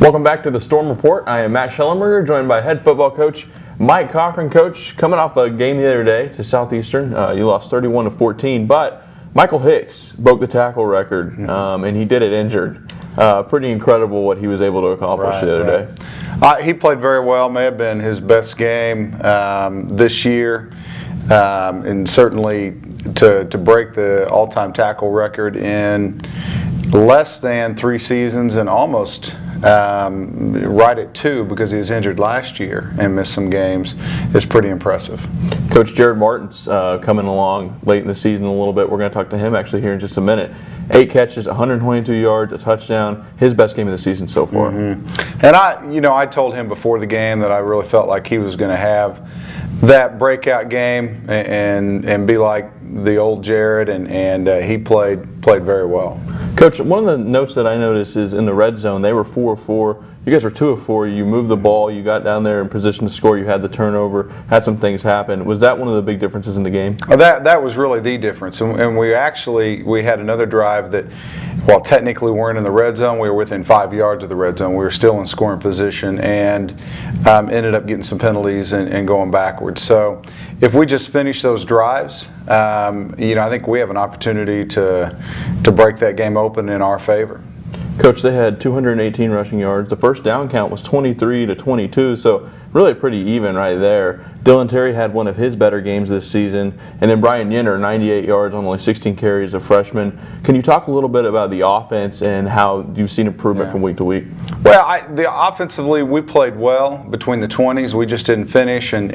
Welcome back to the Storm Report. I am Matt Shellenberger, joined by head football coach Mike Cochran. Coach, coming off a game the other day to Southeastern, you lost 31-14, but Michael Hicks broke the tackle record, and he did it injured. Pretty incredible what he was able to accomplish the other day. He played very well. May have been his best game this year, and certainly to break the all-time tackle record in less than 3 seasons and almost right at 2 because he was injured last year and missed some games is pretty impressive. Coach Jarod Martin's coming along late in the season a little bit. We're going to talk to him actually here in just a minute. 8 catches, 122 yards, a touchdown. His best game of the season so far. And I told him before the game that I really felt like he was going to have that breakout game and be like the old Jarod, and he played very well. Coach, one of the notes that I noticed is in the red zone, they were 4 of 4. You guys were 2 of 4. You moved the ball. You got down there in position to score. You had the turnover. Had some things happen. Was that one of the big differences in the game? That was really the difference. And we had another drive that, while technically weren't in the red zone, we were within 5 yards of the red zone. We were still in scoring position and ended up getting some penalties and going backwards. So if we just finish those drives, I think we have an opportunity to break that game open in our favor. Coach, they had 218 rushing yards. The first down count was 23-22, so really pretty even right there. Dylan Terry had one of his better games this season, and then Brian Yinter, 98 yards on only 16 carries, a freshman. Can you talk a little bit about the offense and how you've seen improvement from week to week? Well, offensively we played well between the 20s. We just didn't finish, and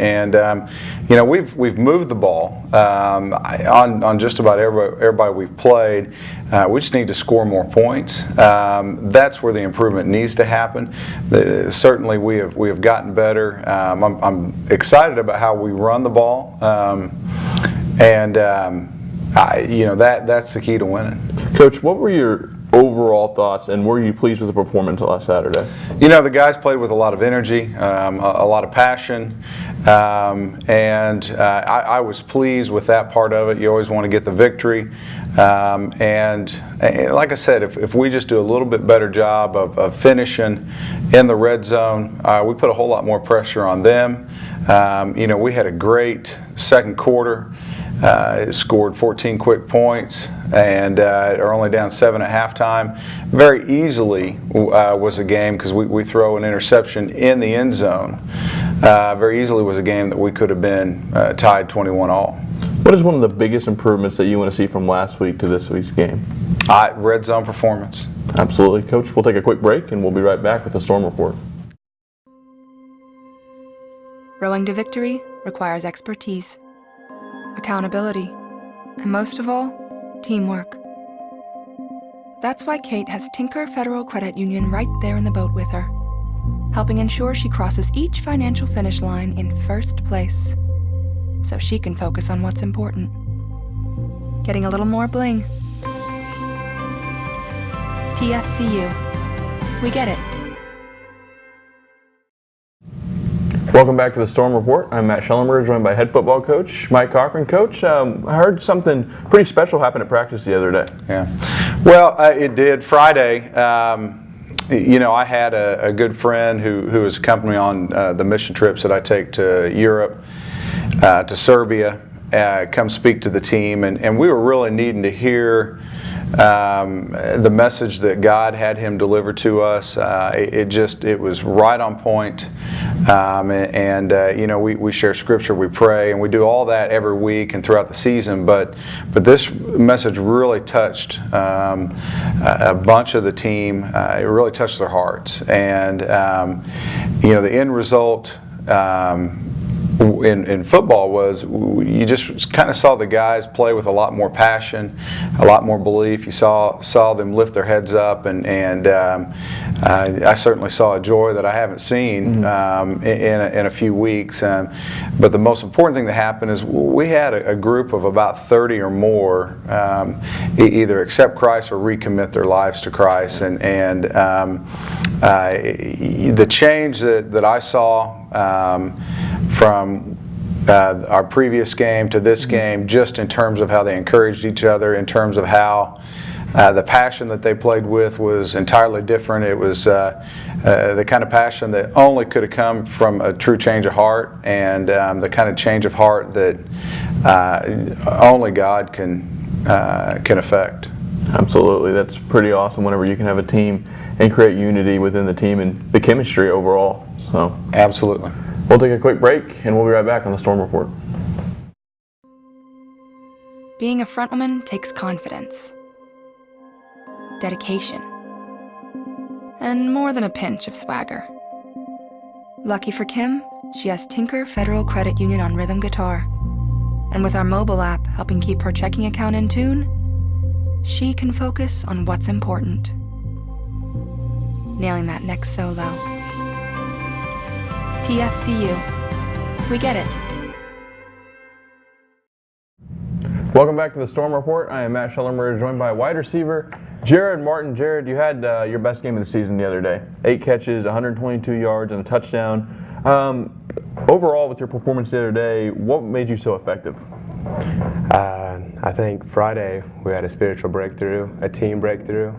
we've moved the ball on just about everybody we've played. We just need to score more points. That's where the improvement needs to happen. Certainly we have gotten better. I'm excited about how we run the ball, that's the key to winning. Coach, what were your overall thoughts, and were you pleased with the performance last Saturday? The guys played with a lot of energy, a lot of passion, and I was pleased with that part of it. You always want to get the victory, and like I said, if we just do a little bit better job of finishing in the red zone, we put a whole lot more pressure on them. We had a great second quarter. Scored 14 quick points and are only down 7 at halftime. Very easily was a game, because we throw an interception in the end zone. Very easily was a game that we could have been tied 21-all. What is one of the biggest improvements that you want to see from last week to this week's game? Red zone performance. Absolutely. Coach, we'll take a quick break and we'll be right back with the Storm Report. Rowing to victory requires expertise, accountability, and most of all, teamwork. That's why Kate has Tinker Federal Credit Union right there in the boat with her, helping ensure she crosses each financial finish line in first place, so she can focus on what's important. Getting a little more bling. TFCU. We get it. Welcome back to the Storm Report. I'm Matt Shellenberger, joined by head football coach Mike Cochran. Coach, I heard something pretty special happen at practice the other day. Yeah. Well, it did. Friday, I had a good friend who was accompanying me on the mission trips that I take to Europe, to Serbia, come speak to the team, and we were really needing to hear the message that God had him deliver to us. It was right on point. We share scripture, we pray, and we do all that every week and throughout the season. But this message really touched a bunch of the team. It really touched their hearts, and the end result. In football was you just kind of saw the guys play with a lot more passion, a lot more belief. You saw them lift their heads up, and I certainly saw a joy that I haven't seen in a few weeks. But the most important thing that happened is we had a group of about 30 or more either accept Christ or recommit their lives to Christ, and the change that I saw from our previous game to this game, just in terms of how they encouraged each other, in terms of how The passion that they played with was entirely different. It was the kind of passion that only could have come from a true change of heart, and the kind of change of heart that only God can affect. Absolutely. That's pretty awesome whenever you can have a team and create unity within the team and the chemistry overall. So Absolutely. We'll take a quick break and we'll be right back on the Storm Report. Being a front woman takes confidence, dedication, and more than a pinch of swagger. Lucky for Kim, she has Tinker Federal Credit Union on rhythm guitar. And with our mobile app helping keep her checking account in tune, she can focus on what's important. Nailing that next solo. TFCU. We get it. Welcome back to the Storm Report. I am Matt Shellenberg, joined by wide receiver Jarod Martin. Jarod, you had your best game of the season the other day. 8 catches, 122 yards, and a touchdown. Overall, with your performance the other day, what made you so effective? I think Friday we had a spiritual breakthrough, a team breakthrough.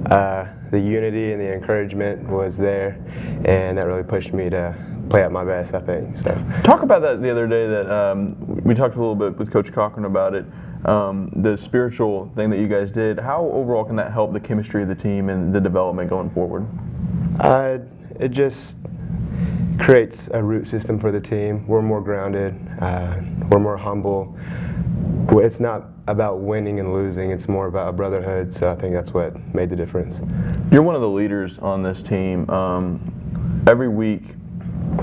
The unity and the encouragement was there, and that really pushed me to play at my best, I think. So, talk about that the other day. That we talked a little bit with Coach Cochran about it. The spiritual thing that you guys did. How overall can that help the chemistry of the team and the development going forward? It just creates a root system for the team. We're more grounded. We're more humble. It's not about winning and losing. It's more about a brotherhood. So I think that's what made the difference. You're one of the leaders on this team. Every week,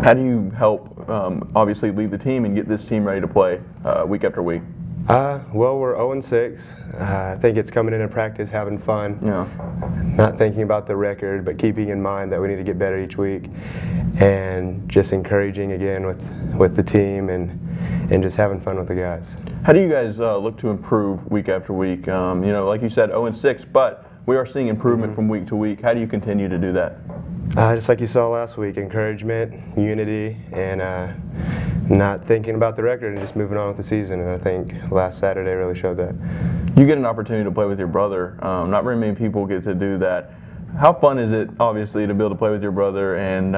how do you help obviously lead the team and get this team ready to play week after week? Well, we're 0-6. I think it's coming into practice, having fun. Yeah. Not thinking about the record, but keeping in mind that we need to get better each week, and just encouraging again with the team and just having fun with the guys. How do you guys look to improve week after week? Like you said, 0-6, but we are seeing improvement from week to week. How do you continue to do that? Just like you saw last week, encouragement, unity, and not thinking about the record and just moving on with the season. And I think last Saturday really showed that. You get an opportunity to play with your brother. Not very many people get to do that. How fun is it, obviously, to be able to play with your brother, and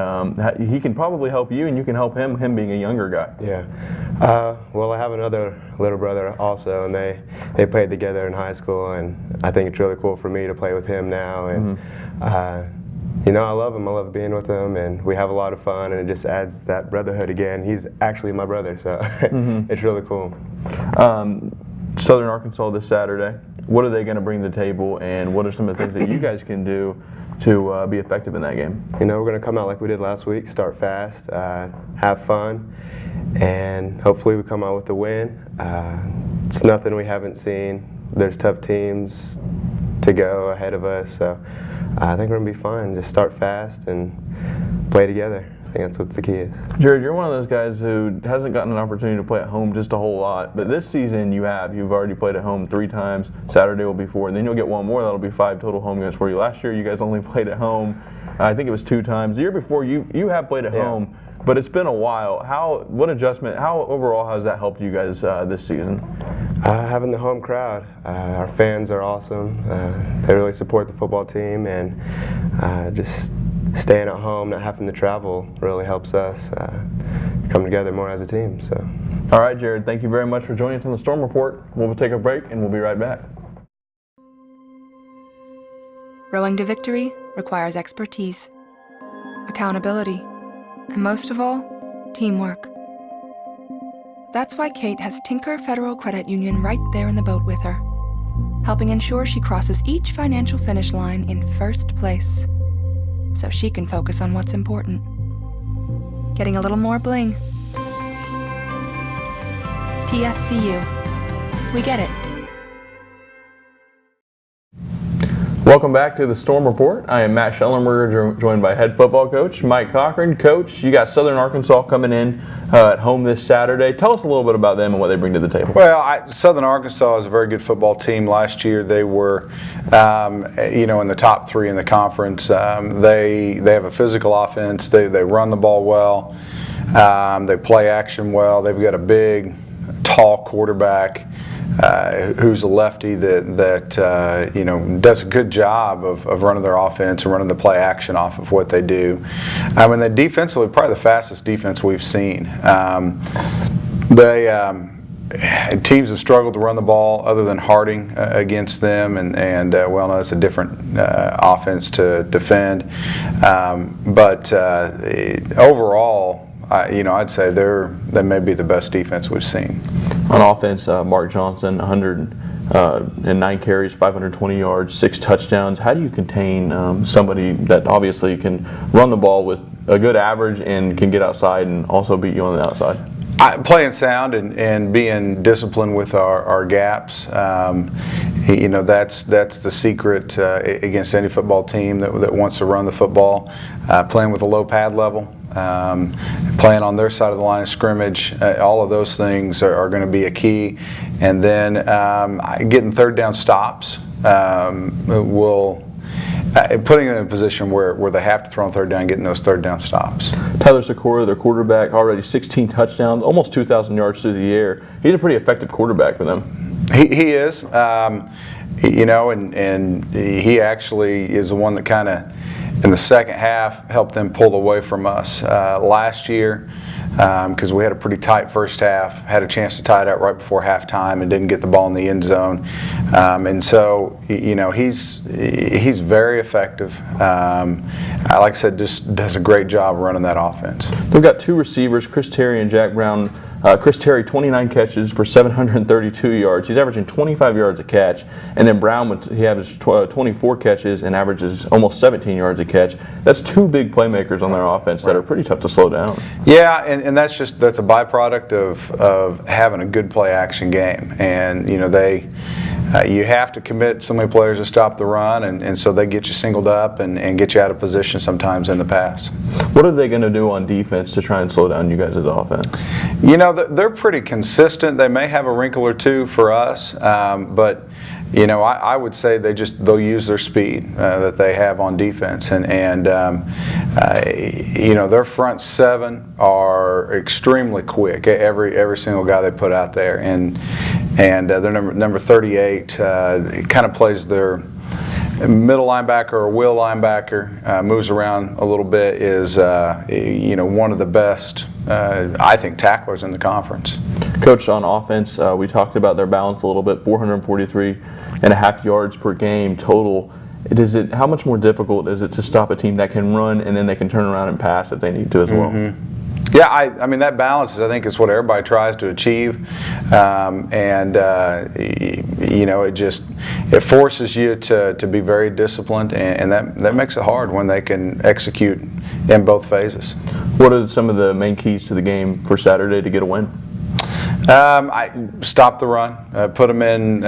he can probably help you and you can help him being a younger guy? Yeah. Well, I have another little brother also, and they played together in high school, and I think it's really cool for me to play with him now. And I love him. I love being with him, and we have a lot of fun, and it just adds that brotherhood again. He's actually my brother, so it's really cool. Southern Arkansas this Saturday. What are they going to bring to the table, and what are some of the things that you guys can do to be effective in that game? We're going to come out like we did last week, start fast, have fun, and hopefully we come out with a win. It's nothing we haven't seen. There's tough teams to go ahead of us, so I think we're going to be fine. Just start fast and play together. I think that's what the key is. Jarod, you're one of those guys who hasn't gotten an opportunity to play at home just a whole lot, but this season you've already played at home 3 times. Saturday will be 4, and then you'll get one more. That'll be 5 total home games for you. Last year you guys only played at home, I think it was 2 times. The year before you have played at home, but it's been a while. How overall has that helped you guys this season? Having the home crowd. Our fans are awesome. They really support the football team, and just staying at home, not having to travel, really helps us come together more as a team. So, all right, Jarod, thank you very much for joining us on the Storm Report. We'll take a break, and we'll be right back. Rowing to victory requires expertise, accountability, and most of all, teamwork. That's why Kate has Tinker Federal Credit Union right there in the boat with her, helping ensure she crosses each financial finish line in first place, so she can focus on what's important. Getting a little more bling. TFCU. We get it. Welcome back to the Storm Report. I am Matt Shellenberger, joined by head football coach Mike Cochran. Coach, you got Southern Arkansas coming in at home this Saturday. Tell us a little bit about them and what they bring to the table. Well, Southern Arkansas is a very good football team. Last year they were, in the top 3 in the conference. They have a physical offense. They run the ball well. They play action well. They've got a big tall quarterback who's a lefty that you know, does a good job of running their offense and running the play action off of what they do. I mean, they defensively probably the fastest defense we've seen. Teams have struggled to run the ball other than Harding against them, and well, no, it's a different offense to defend. But overall, you know, I'd say they may be the best defense we've seen. On offense, Mark Johnson, 109 carries, 520 yards, 6 touchdowns. How do you contain somebody that obviously can run the ball with a good average and can get outside and also beat you on the outside? Playing sound and being disciplined with our gaps. You know, that's the secret against any football team that wants to run the football. Playing with a low pad level, playing on their side of the line of scrimmage, all of those things are going to be a key. And then getting third down stops will. Putting them in a position where they have to throw on third down, getting those third down stops. Tyler Sikora, their quarterback, already 16 touchdowns, almost 2,000 yards through the air. He's a pretty effective quarterback for them. He is, you know, and he actually is the one that kind of, in the second half, helped them pull away from us last year. Because we had a pretty tight first half, had a chance to tie it up right before halftime and didn't get the ball in the end zone. And so, you know, he's very effective. Like I said, just does a great job running that offense. We've got 2 receivers, Chris Terry and Jack Brown. Chris Terry, 29 catches for 732 yards. He's averaging 25 yards a catch. And then Brown, he averages 24 catches and averages almost 17 yards a catch. That's 2 big playmakers on their offense that are pretty tough to slow down. Yeah, and that's a byproduct of having a good play action game. And, you know, you have to commit so many players to stop the run, and so they get you singled up and get you out of position sometimes in the pass. What are they going to do on defense to try and slow down you guys' offense? You know, they're pretty consistent. They may have a wrinkle or two for us, but you know, I would say they'll use their speed that they have on defense, and you know, their front 7 are extremely quick. Every single guy they put out there, and their number 38 kind of plays their middle linebacker or wheel linebacker, moves around a little bit, is you know, one of the best I think tacklers in the conference. Coach, on offense, we talked about their balance a little bit, 443.5 yards per game total. How much more difficult is it to stop a team that can run and then they can turn around and pass if they need to as well? Yeah, I mean, that balance I think is what everybody tries to achieve, and you know, it forces you to be very disciplined, and that makes it hard when they can execute in both phases. What are some of the main keys to the game for Saturday to get a win? I stop the run, put them in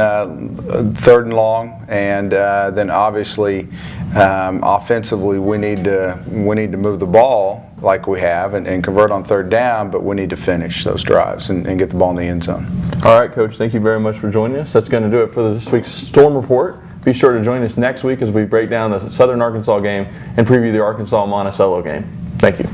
third and long, and then obviously offensively we need to move the ball like we have and convert on third down, but we need to finish those drives and get the ball in the end zone. All right, Coach, thank you very much for joining us. That's going to do it for this week's Storm Report. Be sure to join us next week as we break down the Southern Arkansas game and preview the Arkansas-Monticello game. Thank you.